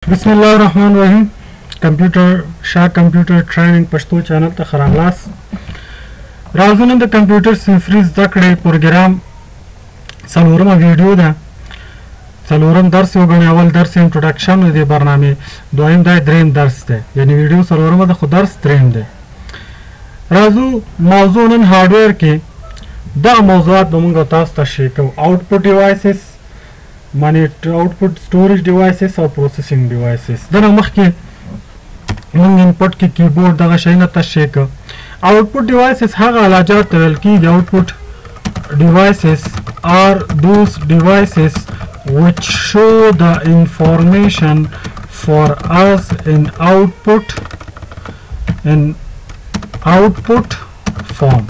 بسم الله الرحمن الرحیم. کمپیوټر شاه کمپیوټر ټریننګ پښتو چینل ته ښه راغلاست. راځو نن د کمپیوټر صفري زده کړې پروګرام څلورمه ویډیو ده. څلورم درس وګڼئ. اول درس انټروډکشن د دې برنامې، دویم دی، دریم درس دی. یعنې ویډیو څلورمه ده خو درس دریم دی. راځو موضوع نن هارډویر کې دغه موضوعات به موږ تاسو ته شیر کوو: آوټپوټ ډیوایسز، output storage devices او processing devices. دغه مخکې موږ انپوټ کې کیبورډ دغه شیونه تشریح کړ. output devices هغه آلات ته ویل کېږي. output devices are those devices which show the information for us in output form.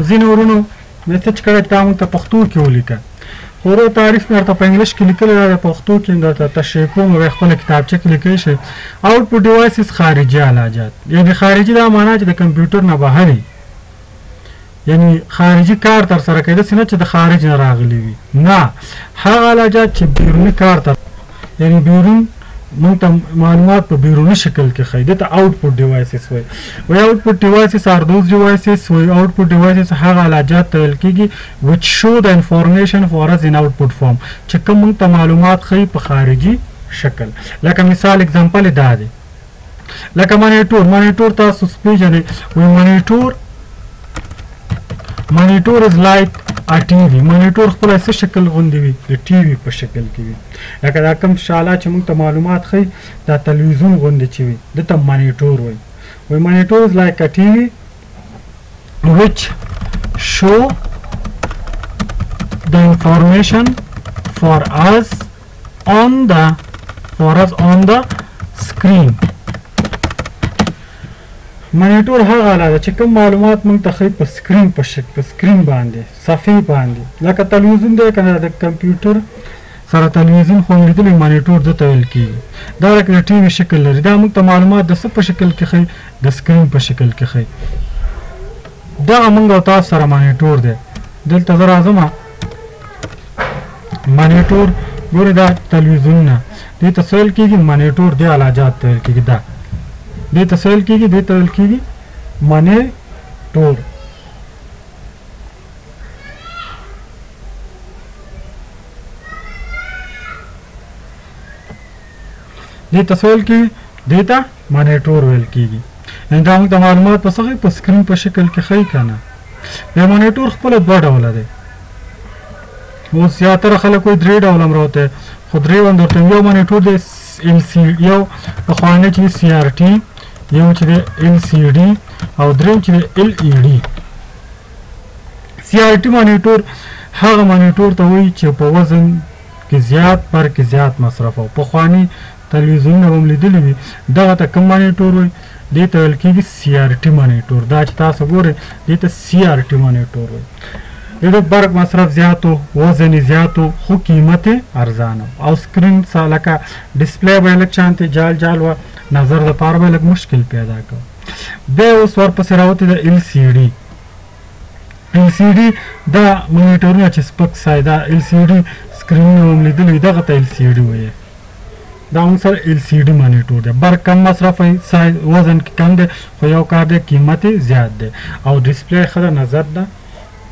ځینې ورونو میسج کړی تا موږ ته پښتو کې ولیکه، خو تعریف مې درته په انګلیش کې لیکلی دی، پښتو کې درته تشریح کوم او خپله کتابچه کې لیکلی شي. آوټپوټ ډیوایسز خارجي آلات، یعنې خارجي دا معنا چې د کمپیوټر نه بهر وي، یعنی خارجي کار تر سره کوي، داسې نه چې د خارج نه راغلي وي، نه، هغه آلات چې بیروني کار تر، یعنی بیرون موږ ته معلومات په بیروني شکل کې ښیي، دې ته آوټپوټ ډیوایسز وایي. وایي آوټپوټ ډیوایسز آر دوز ډیوایسز، وایي آوټپوټ ډیوایسز هغه آلات ته ویل کېږي which show the information for us in output form، چې کوم موږ ته معلومات ښیي په خارجي شکل. لکه مثال اگزامپل دا دی، لکه مانیټور تاسو پیژنئ. وایي مانیټور از لایک ا ټي وي. مانیټور خپله څه شکل غوندې وي؟ د ټي وي په شکل کې وي. لکه دا کوم شاله چې موږ ته معلومات ښیي دا تلویزیون غوندې چې وي، ده ته مانیټور وایي. وایي مانیټور از لایک ا ټي وي which show the information for us on the screen. مانیټور هغه آله ده چې کوم معلومات موږ ته ښیي په سکرین باندې، صفحې باندې. لکه تلویزیون دی که نه، د کمپیوټر سره تلویزیون خو مې لیدلی، مانیټور ده ته ویل کېږي. دا لکه د ټي وي شکل لري، دا موږ ته معلومات د څه په شکل کې ښیي؟ د سکرین په شکل کې ښیي. دغه موږ او تاسو سره مانیټور دی. دلته زه راځم، مانیټور ګورئ دا تلویزیون نه، دې ته څه ویل کېږي؟ مانیټور. دې آلات ته ویل کېږي، دا دې ته څه ویل کېږي؟ دې ته ویل کېږي مانیټور. دې ته څه ویل کېږي؟ دې ته مانیټور ویل کېږي. یعنې دا موږ ته معلومات په څه ښیي؟ په سکرین په شکل کې ښیي که نه. بیا مانیټور خپله دوه ډوله دی. اوس زیاتره خلک وایي درې ډوله هم راوتی، خو درې ونده ورته یو مانیټور دی یو پخوانی چې دی سی آر ټي، یو چې دی ال سی ډي، او دریم چې دی ال ای ډي. سی آر ټي مانیټور هغه مانیټور ته وایي چې په وزن کې زیات پر کې زیات مصرف او پخواني تلویزیونونه به هم لیدلي وي. دغه ته کوم مانیټور وایي؟ دې ته ویل کېږي سی آر ټي مانیټور. دا چې تاسو ګورئ دې ته سی آر ټي مانیټور وایي. د برق مصرف زیاتو، وزن زیاتو، خو قیمت ارزانه، او سکرین سره لکه ډسپلی به یې لږ شانتې جال وه، نظر دپاره به یې لږ مشکل پیدا کوه. بیا اوس ورپسې راوتې ده ال سی ډي. ال سی ډي دا مانیټورونه چې سپک سایه، دا ال سی ډي سکرینونه هم لیدلي وي، دغه ته ال سی ډي وایي. دا هم سره ال سی ډي مانیټور دی. برق کم مصرفوي، وزن کې کم دی، خو یو کار دی قیمت زیات دی، او ډسپلی ښه ده، نظر ده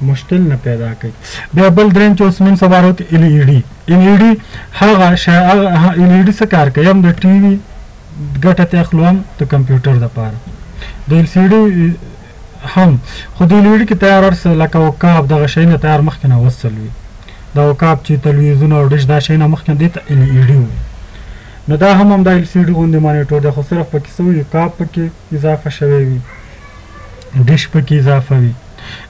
مشکل نه پیدا کوي. بیا بل دریم چې اوس نن سبا راوتې ال ای ډي. ال ای ډي هغه ال ای ډي څه کار کوي؟ هم د ټي وي ګټه ته اخلو، هم د کمپیوټر دپاره. د ال سی ډي هم، خو د ال ای ډي کې تیار هر څه لکه وکاب دغه شیونه تیار مخکې نه وصل وي. دا وکاب چې تلویزیون او ډش دا شیونه مخکې دې ته ال ای ډي وایي. نو دا هم د ال سی ډي غوندې مانیټور دی، خو صرف پکې څه وي؟ وکاب پکې اضافه شوی وي، ډش پکې اضافه وي.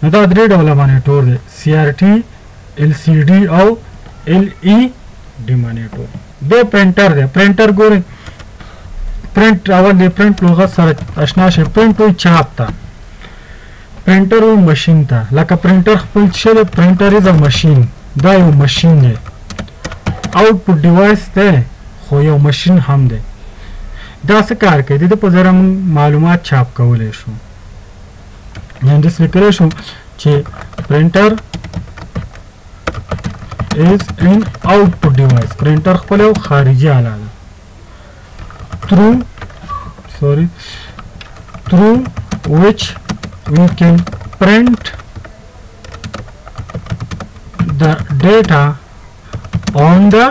نو دا درې ډوله مانیټور دی: سی آر ټي، ال سی ډي او ال ای ډي مانیټور. بیا پرنټر دی. پرنټر ګورئ، پرنټ اول د پرنټ لغت سره اشنا شئ. پرنټ وایي چاپ ته، پرنټر وایي مشین ته. لکه پرنټر خپل څه دی؟ پرنټر از ا مشین. دا یو مشین دی. آوټپوټ ډیوایس دی، خو یو مشین هم دی. دا څه کار کوي؟ د ده په ذریعه موږ معلومات چاپ کولی شو. یعنې داسې لیکلی شو چې پرنټر is an output device. پرنټر خپل یو خارجي آله ده. through which we can print the data on the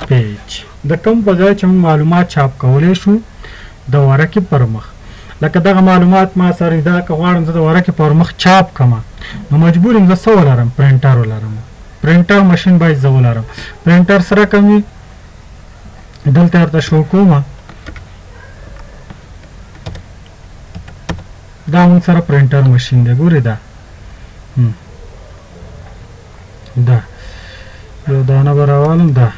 page. د کوم په ځای چې موږ معلومات چاپ کولی شو د ورقې پر مخ. لکه دغه معلومات ما سره دا که غواړم زه د ورقې پر مخ چاپ کړم نو مجبور یم زه څه ولرم؟ پرنټر ولرم. پرنټر ماشین باید زه ولرم. پرنټر سره کوم وي دلته ورته شو کومه دا موږ سره پرنټر ماشین دی. ګورې دا یو دانه به راوالم دا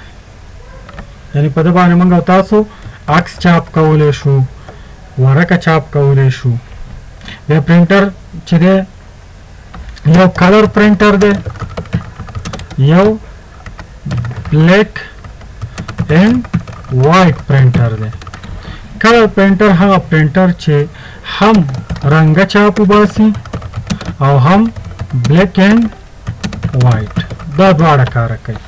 یعنې په ده باندې موږ او تاسو عکس چاپ کولی شو، ورقه چاپ کولی شو. بیا پرنټر چې دی یو کلر پرنټر دی، یو بلیک اینډ وایټ پرنټر دی. کلر پرنټر هغه پرنټر چې هم رنګه چاپ وباسي او هم بلیک اینډ وایټ دا دواړه کاره کوي،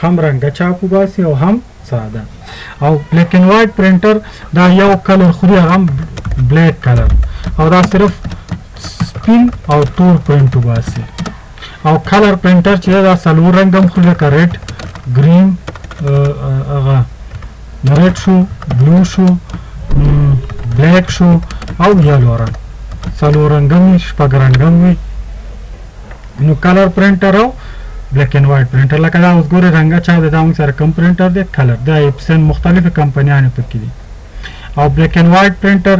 هم رنګه چاپ وباسي او هم ساده. او بلیک اینډ وایټ پرنټر دا یو کلر خوري هغه هم بلیک کلر او دا صرف سپین او تور پرنټ وباسي. او کلر پرنټر چې دا څلور رنګ هم خوري لکه ریډ، ګرین، هغه ریډ شو، بلو شو، بلیک شو او یلو رنګ. څلور رنګ هم وي، شپږ رنګ هم وي. نو کلر پرنټر او بلیک اینډ وایټ پرنټر لکه دا اوس ګورې رنګه چاپ دی دا موږ سره کوم پرنټر دی؟ کلر. دا ایپسن مختلفې کمپنیانې پکې دي. او بلیک اینډ وایټ پرنټر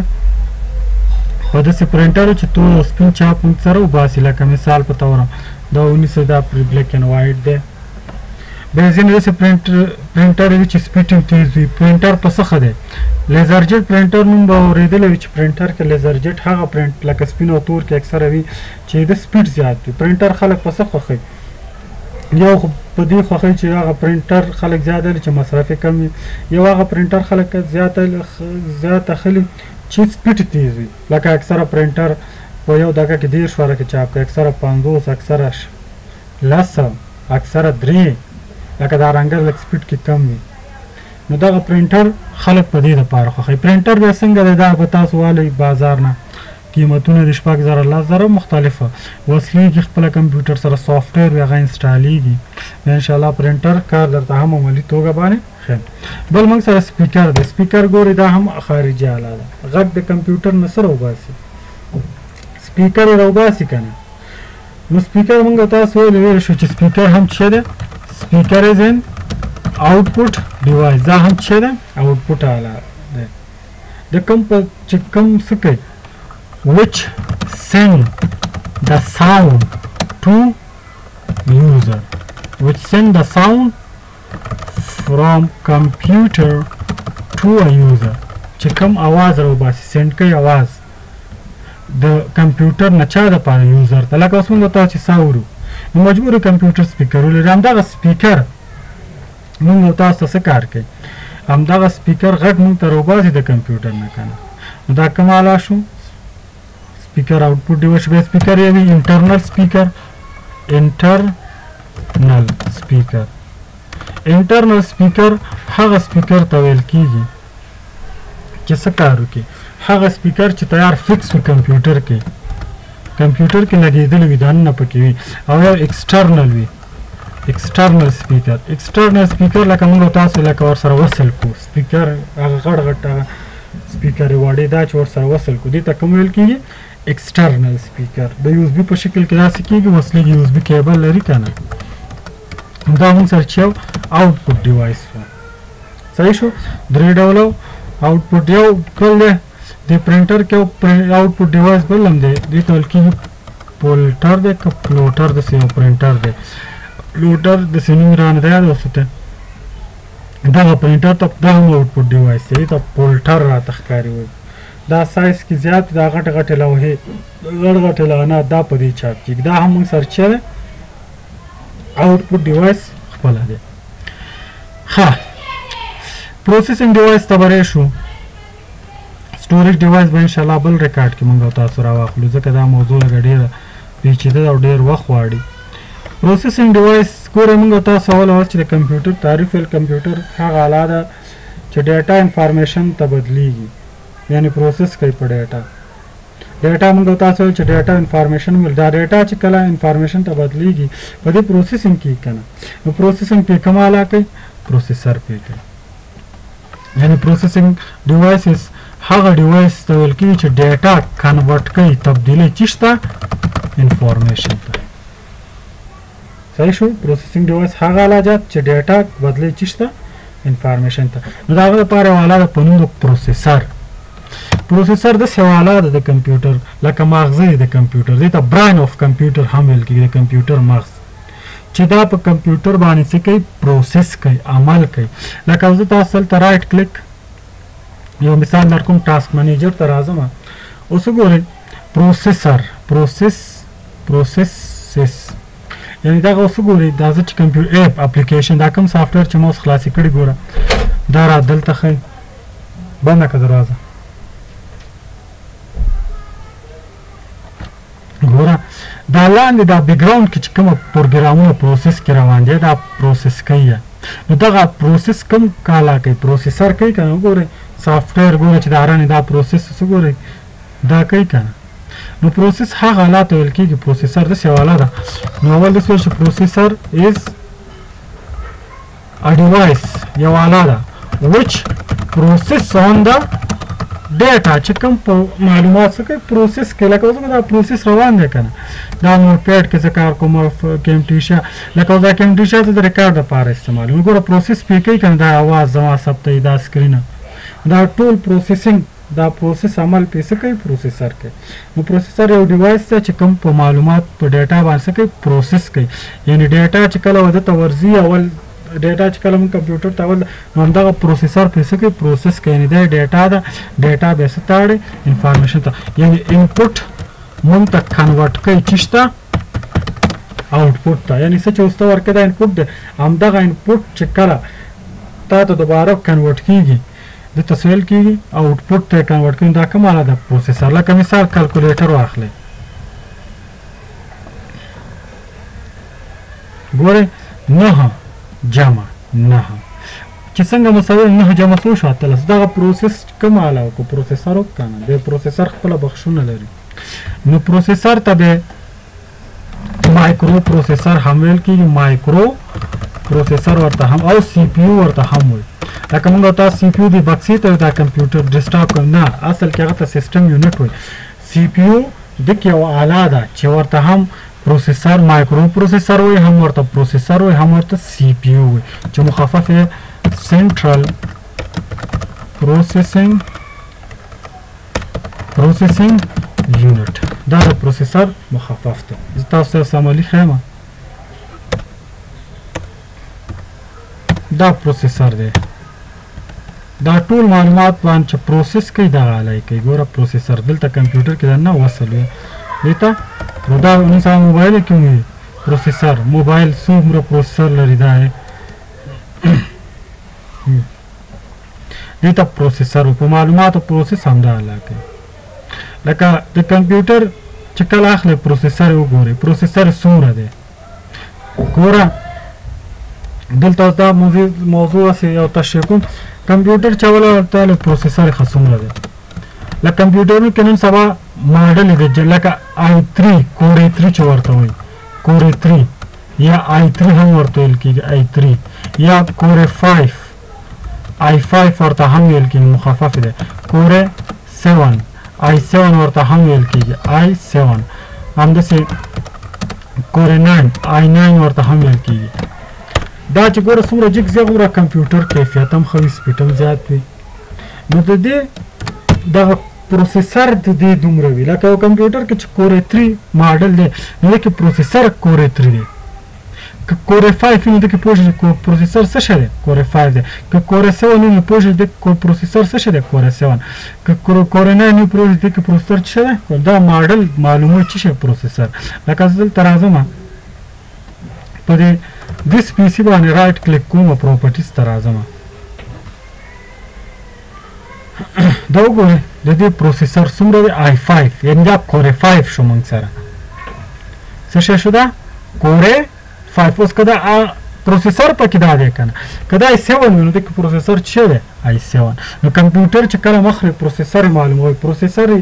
خو داسې پرنټر چې تور او سپین چاپ موږ سره وباسي. لکه مثال په توره دا ونیسئ دا بلیک اینډ وایټ دی. بیا ځینې داسې پرنټر وي چې سپیډ یې تیز وي. پرنټر په څه ښه دی؟ لیزر جیټ پرنټر نوم به اورېدلی وي چې پرنټر کې لیزر جیټ هغه پرنټ لکه سپین او تور کې اکثره وي چې د سپیډ زیات وي. پرنټر خلک په څه خوښوي؟ یو خو په دې خوښوي چې هغه پرنټر خلک زیات اخلي چې مصرف یې کم وي، یو هغه پرنټر خلک زیات اخلي چې سپیډ تیز وي. لکه اکثره پرنټر په یو دقیقه کې 10 ورقې چاپ کوي، اکثره 50، اکثره 10، اکثره 3. لکه دا رنګر لږ سپیډ کې کم وي. نو دغه پرنټر خلک په دې دپاره خوښوي. پرنټر بیا څنګه دی؟ دا به تاسو والئ بازار نه، قیمتونه د 10,000 10,000 مختلفه وصلېږي خپله کمپیوټر سره، سافټویر وي هغه انسټالېږي. انشاءالله پرنټر کار درته هم عملي توګه باندې ښیم. بل موږ سره سپیکر دی. سپیکر ګورئ دا هم خارجي آله ده، غږ د کمپیوټر نه څه راوباسي؟ سپیکر یې راوباسي که نه؟ نو سپیکر موږ تاسو ویلی شو چې سپیکر هم څه دی؟ سپیکر از ان output device. دا هم څه ده؟ output آله ده. د کوم چې کوم څه کوي which send the sound to user. which send the sound from computer to a user. چې کوم आवाज راوباسي سند کوي आवाज د کمپیوټر نه چا دپاره یوزر ته. لکه اوس موږ تاسو چې ساه اورو نو مجبور کمپیوټر سپیکر ولري. همدغه سپیکر موږ تاسو ته څه کار کوي؟ همدغه سپیکر غږ موږ ته راوباسي د کمپیوټر نه که نه. نو دا کوم آله شو؟ سپیکر آوټپوټ ډیوایس. بیا سپیکر یې وي انټرنل سپیکر. انټرنل سپیکر هغه سپیکر ته ویل کېږي چې څه کار وکړي؟ هغه سپیکر چې تیار فکس وي کمپیوټر کې لګېدلی وي، دننه پکې وي. او یو ایکسټرنل وي، ایکسټرنل سپیکر لکه موږ تاسو لکه ورسره وصل کو سپیکر هغه غټ هغه سپیکر یې واړې دا چې ورسره وصل کو دې ته کوم ویل کېږي؟ ایکسټرنل سپیکر. د USB په شکل کې داسې کېږي، وصلېږي USB کیبل لري که نه. دا موږ سره چې یو آوټپوټ ډیوایس و. صحیح شو؟ 3 ډوله آوټپوټ. یو بل دی د پرنټر کې آوټپوټ ډیوایس بل هم دی، دې ته ویل کېږي پولټر دی که پلوټر داسې یو پرنټر دی. پلوټر داسې نوم یې رانه دی یاد اوسو ته. دغه پرنټر ته دا هم آوټپوټ ډیوایس دی، دې ته پولټر راته ښکاري وایي. دا سایز کې زیات دا غټې لوحې غټ اعلانات دا په دې چاپ کېږي. دا هم موږ سره چې دی آوټپوټ ډیوایس خپله دی. ښه پروسیسینګ ډیوایس ته به شو. سټوریج ډیوایس به انشاءالله بل ریکارډ کې موږ تاسو راواخلو ځکه دا موضوع لږه ډېره پیچیده ده او ډېر وخت غواړي. پروسیسینګ ډیوایس ګورئ موږ تاسو اول چې د کمپیوټر تعریف ویل. کمپیوټر هغه آله ده چې ډیټا انفارمیشن ته بدلیږي یعنی پروسس کوي په ډیټا موږ تاسو چې ډیټا انفارمیشن ول دا ډیټا چې کله انفارمیشن ته بدلیږي په دې پروسیسینګ کې کنه نو پروسیسینګ په کماله کوي پروسیسر په کوي یعنی پروسیسینګ ډیوایسز هغه ډیوایس ته ویل کېږي چې ډیټا کنورټ کوي تبدیلی چشته انفارمیشن ته صحیح شو پروسیسینګ ډیوایس هغه آلات چې ډیټا بدلی چشته انفارمیشن ته نو دا هغه لپاره یو آله په نوم د پروسیسر د سواله ده د کمپیوټر لکه مغزه د کمپیوټر دې ته براین اف کمپیوټر هم ویل کېږي د کمپیوټر مغز چې دا په کمپیوټر باندې څه کوي پروسس کوي عمل کوي لکه زه تاسو ته رائټ کلیک یو مثال درکوم ټاسک منیجر ته راځم اوس وګورئ پروسیسز یعنی دا اوس وګورئ دا چې کمپیوټر اپ اپلیکیشن دا کوم سافټویر چې موږ خلاص کړی ګوره دا را دلته ښیي بنده که دروازه ګوره دا لاندې دا بیکګراوند کې چې کومه پروګرامونه پروسس کې روان دي دا پروسس کوي نو دغه پروسس کوم کاله کوي پروسیسر کوي که نه وګورئ سافټویر ګوره چې دا رانې دا پروسس وګورئ دا کوي که نه نو پروسس هغه آلات ته ویل کېږي پروسیسر داسې یو آله ده نو اول داسې ویل چې پروسیسر از ا ډیوایس یو آله ده which process on the data چې کوم په معلومات څه کوي پروسس کوي لکه اوس دا پروسس روان دی که نه دا نوټ پیډ کې زه کار کوم کیمټیشا لکه اوس دا کیمټیشا زه د ریکارډ دپاره استعمالوم ګوره پروسس پې کوي که نه دا اواز زما ثبتوي دا سکرینه دا ټول پروسیسینګ دا پروسس عمل پې څه کوي پروسیسر کوي نو پروسیسر یو ډیوایس دی چې کوم په معلومات په ډیټا باندې څه کوي پروسس کوي یعنی ډیټا چې کله وده ته ورځي اول ډیټا چې کله موږ کمپیوټر ته اول نو همدغه پروسیسر پې څه کوي پروسس کوي یعنې دا ډیټا ده ډیټا بیا څه ته اړوي انفارمیشن ته یعنې انپوټ موږ ته کنورټ کوي چیش ته آوټپوټ ته یعنې څه چې اوس ته ورکوې دا انپوټ دی همدغه انپوټ چې کله تا ته دوباره کنورټ کېږي دې ته څه ویل کېږي آوټپوټ ته یې کنورټ کوي دا کومه آله ده پروسیسر لکه مثال کلکولیټر واخلئ ګورئ 9 جمع 9 چې څنګه مساوي 9 جمع څو شو 13 دغه پروسس کومه آله وکړو پروسیسر وکړه نه د پروسیسر خپله بخښونه لري نو پروسیسر ته به مایکرو پروسیسر هم ویل کېږي مایکرو پروسیسر ورته هم او سی پی یو ورته هم وایي لکه موږ تاسو سی پی یو د بکسې ته دا کمپیوټر ډیسکټاپ نه اصل کې هغه ته سیسټم یونټ وایي سی پی یو دک یو آله ده چې ورته هم پروسیسر مایکرو پروسیسر وایي هم ورته پروسیسر وایي هم ورته سی پی یو وایي چې مخفف یې سنټرل پروسیسینګ یونټ دا د پروسیسر مخفف دی زه تاسو ته سمالي ښیم دا پروسیسر دی دا ټول معلومات باندې چې پروسس کوي دغه آله یې کوي ګوره پروسیسر دلته کمپیوټر کې دننه وصل وي دې ته نو دا اوس هغه موبایل کې وي پروسیسر موبایل څومره پروسیسر لري دا یې دې ته پروسیسر په معلوماتو پروسس همدا آله کوي لکه د کمپیوټر چې کله اخلي پروسیسر وګورئ پروسیسر څومره دی ګوره دلته اوس دا موضوع هسې یو تشریح کوم کمپیوټر چې اوله ورته پروسیسر یې ښه څومره دی لکه کمپیوټرونو کې نن سبا ماډل دی لکه i3 کور i3 چې ورته وایي کور i3 یا i3 هم ورته ویل کېږي i3 یا کور i5 ورته هم ویل کېږي مخفف دی کور 7 i7 ورته هم ویل کېږي i7 همداسې کور 9 i9 ورته هم ویل کېږي دا چې ګوره څومره جګ زیغ وره کمپیوټر کیفیت هم ښه وي سپیډ هم زیات وي نو د دې دغه پروسیسر د دې دومره وي لکه یو کمپیوټر کې چې کور 3 ماډل دی نو دې کې پروسیسر کور 3 دی که کور 5 وي نو دې کې پوه شئ پروسیسر څه شی دی کور 5 دی که کور 7 وي نو پوه شئ دې پروسیسر څه شی دی کور 7 که کور 9 وي پوه شئ دې کې پروسیسر څه شی دی دا ماډل معلوموي څه شی پروسیسر لکه زه دلته راځم په دې دس پی سی باندې رائټ کلیک کوم پراپرټیز ته راځم دا وګورئ د دې پروسیسر څومره دی i5 یعنې دا کور 5 شو موږ سره څه شی شو دا کور 5 اوس که دا پروسیسر پکې دا دی که نه که دا i7 وي نو دې کې پروسیسر څه دی i7 نو کمپیوټر چې کله مخ پروسیسر معلوموي پروسیسر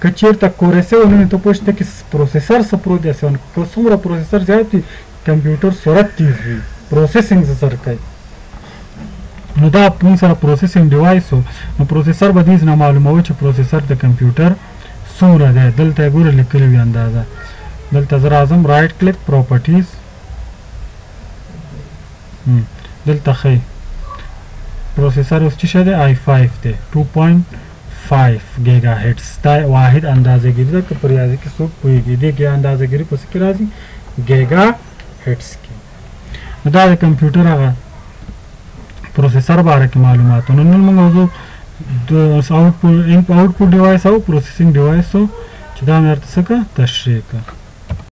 که چیرته کور 7 نه ته پوښتنه کې پروسیسر څه پرو دی که څومره پروسیسر زیات وي کمپیوټر سرعت تیز وي پروسیسینګ زر کوي نو دا موږ سره پروسیسینګ ډیوایس نو پروسیسر به دې نه معلوموي چې پروسیسر د کمپیوټر څومره دی دلته ګوره لیکلي وي اندازه دلته زه راځم رایټ کلیک پراپرټیز دلته ښیي پروسیسر اوس څه شی دی i5 دی 2.5 ګیګا هرټز دا واحد اندازه ګیری ده که په ریاضي کې څوک پوهېږي دې کې اندازه ګیری په څه کې راځي ګیګا هرټز کې نو دا د کمپیوټر هغه پروسیسر باره کې معلومات نو نن موږ موضوع د آوټپوټ ډیوایس او پروسیسینګ ډیوایس چې دا مې درته څه تشریح کړه